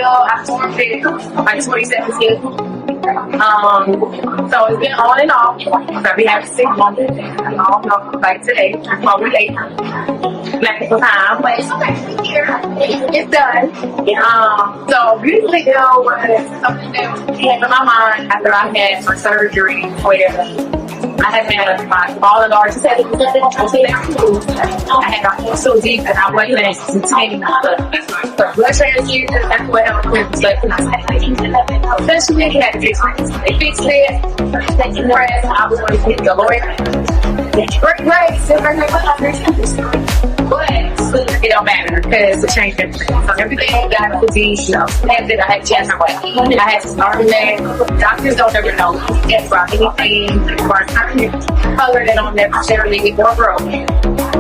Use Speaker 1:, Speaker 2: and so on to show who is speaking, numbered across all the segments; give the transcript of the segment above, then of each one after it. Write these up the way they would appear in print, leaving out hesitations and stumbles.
Speaker 1: until I formed it like 2017. So it's been on and off. So we have 6 months, like today, probably 8. Medical time, but it's done. So Beautifully Ill was something that came to my mind after I had my surgery where I had had my fall large. I had got so deep that I wasn't maintaining the blood transfusion. That's what helped with the blood. Eventually, they had to fix it. They fixed it. Taking breath. I was going to hit the lawyer. Great. But it don't matter because it changed everything. So everything got disease. I had chest pain. I had starving leg. Doctors don't ever know about anything or color that don't necessarily get more broken.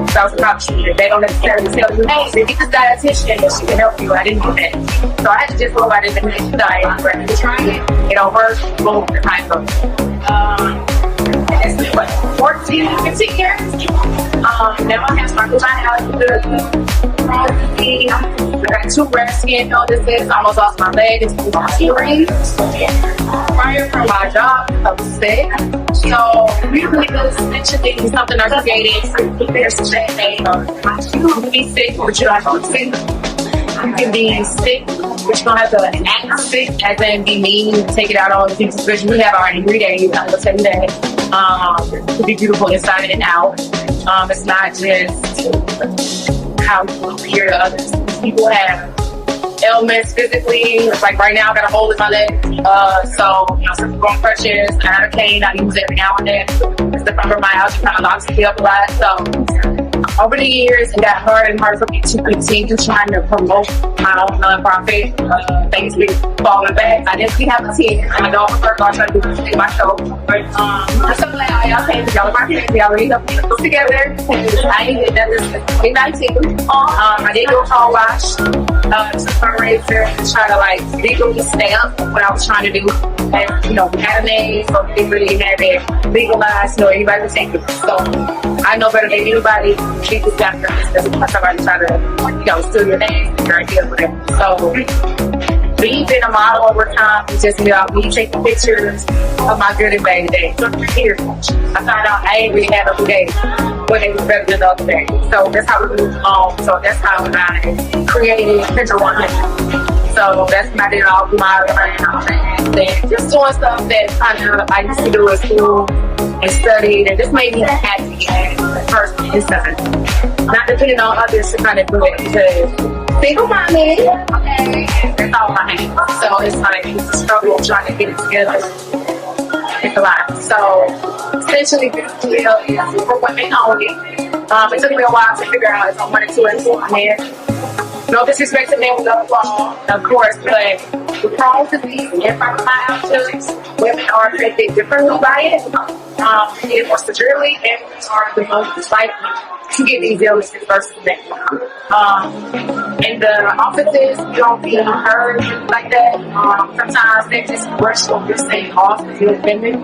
Speaker 1: So it's probably they don't necessarily tell you, hey, if you just dietitian, she can help you. I didn't do that. So I had to just go out and diet. But trying it don't hurt. Boom, the time goes. It's been what, 14, 15 years? Now I have started my I got 2 rare skin illnesses. I almost lost my leg. It's earrings. Prior from my job, I was sick. So really this essentially something I created. There's such a thing. You can be sick, but you don't have to be sick. You can be sick, but you don't have to act sick, as in be mean and take it out on the people. Because we have our ingredients, I will tell you that. To be beautiful inside and out. It's not just how you appear to others. People have ailments physically. Like right now, I got a hole in my leg. So, some bone crutches. I had a cane. I use it every now and then. It's the fibromyalgia kind of locks me up a lot. So, over the years, it got harder and harder for me to continue trying to promote my own nonprofit. Things be falling back. I definitely have a team. And I don't prefer to try to do this myself. But I'm so glad y'all came together. My kids, y'all really helped me put together. I ain't did that this 2019. I did do a car wash. To fundraiser and try to like legally stamp what I was trying to do. And we had a name, so they really had it legalized. Everybody was taking it. So I know better than anybody. Keep this after this. That's somebody try to, steal your name, your idea, whatever. So me being a model over time is just me taking pictures of my good and bad days. Here, I found out I ain't really had a good day, but it was better than the other day. So that's how we moved on. So that's how I created Picture 100. So that's when I did all my and just doing stuff that kind of I used to do at school and studied, and just made me happy and first inside. Not depending on others to kind of do it because single mommy, okay, that's all I have. So it's like it's a struggle trying to get it together. It's a lot. So essentially, this deal is for women only. It took me a while to figure out if I wanted to include men. No disrespect to men with no flaw, of course, but the Crohn's disease and fibromyalgia, women are affected differently by it. Get more severely and are the most likely to get these illnesses versus men. In the offices, you don't be heard like that. Sometimes they just rush over saying off if you're offended.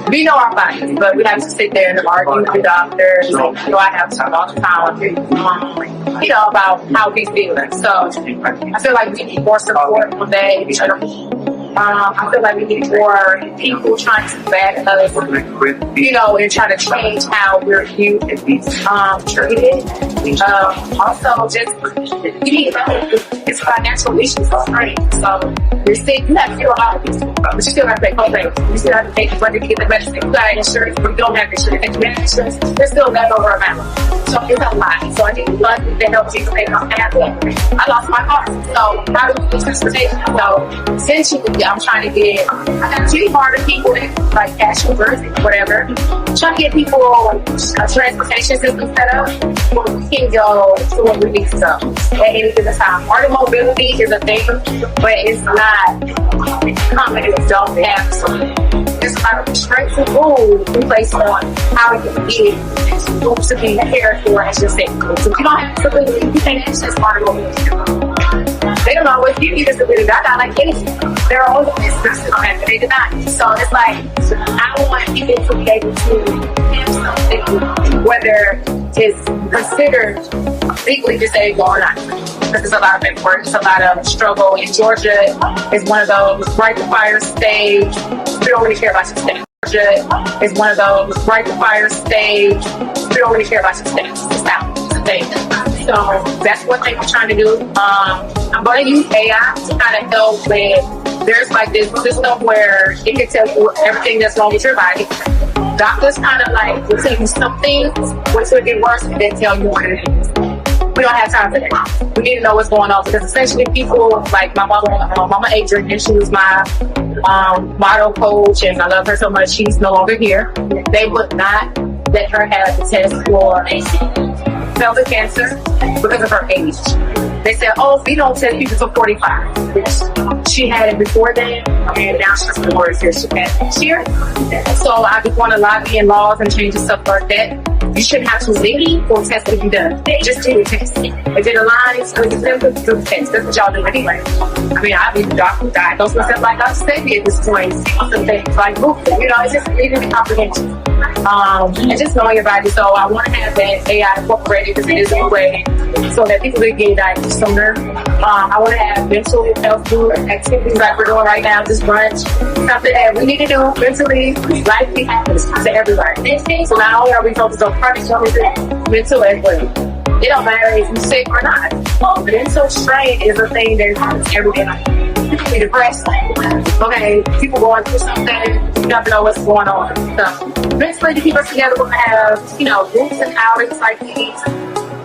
Speaker 1: We know our bodies, but we have to sit there and argue with the doctors. I have to talk all the time, about how we feel. So I feel like we need more support on that. I feel like we need more people trying to back us, and try to change how we're viewed and treated. Also, just it's financial issues, right? So you're sick, you have to feel out, but you still have to pay co-payments. You still have to pay the money to get the medicine. You got insurance, but you don't have insurance. If you have insurance, there's still leftover amount. So it's a lot. So I need money to help people pay my family. I lost my car, so how do we get transportation? So essentially, I'm trying to get, I got 2 harder people like cash Ubers and whatever. Trying to get people a transportation system set up where we can go to where we need to go at any given time. Art mobility is a thing, but it's not companies don't have something. There's a lot of restraints and rules we place on how you can get groups to be cared for as your safe group. So if you don't have disability, you can't access art mobility. They don't always give you disability. That's not like anything. There are always businesses that they deny. So it's like, I want people to be able to have something, whether it's considered legally disabled or not. because it's a lot of paperwork, it's a lot of struggle. In Georgia, is one of those right to fire stage. We don't really care about your stats. Georgia is one of those right to fire stage. We don't really care about your stats. It's out. It's a thing. So that's one thing I'm trying to do. I'm going to use AI to kind of help with. There's like this system where it can tell you everything that's wrong with your body. Doctors kind of like will tell you something, which will get worse, and then tell you what it is. We don't have time for that. We need to know what's going on because essentially people like my mama Adrian, and she was my model coach, and I love her so much. She's no longer here. They would not let her have the test for pelvic cancer because of her age. They said, oh, we don't test people till 45. She had it before then, and now she's the worst here. She had it this year. So I just want to lobby in laws and change stuff like that. You shouldn't have to wait for a test to be done. Just do a test. If it aligns with the symptoms, do the test. That's what y'all do anyway. I mean, I've been diagnosed myself like I'm steady at this point. Some things like movement, it's just really comprehension. And just knowing your body. So I want to have that AI incorporated because it is a way so that people can get diagnosed sooner. I want to have mental health activities like we're doing right now, this brunch. Something that we need to do mentally. Life happens to everybody. So not only are we focused on chronic illness, mental as well. It don't matter if you're sick or not. Mental strain is a thing that happens every day. People be depressed. Okay, people going through something, you never know what's going on. So mentally to keep us together, we're gonna have, groups and outings like these.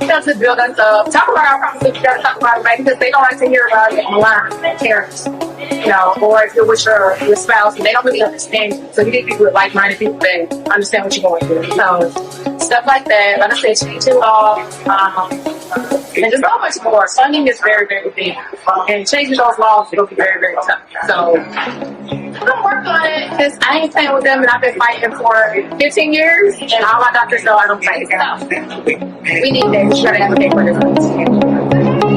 Speaker 1: To build us up. Talk about our problems. You gotta talk about it, right? Because they don't like to hear about it online, parents. Or if you're with your spouse, and they don't really understand you. So you need people with like-minded people that understand what you're going through. So stuff like that. Like I said, change your law. And just so much more. Funding is very, very big. And changing those laws will be very, very tough. So I'm gonna work on it because I ain't playing with them, and I've been fighting for 15 years, and all my doctors know I don't play. So we need that. We try to advocate for this.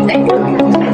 Speaker 1: Thank you.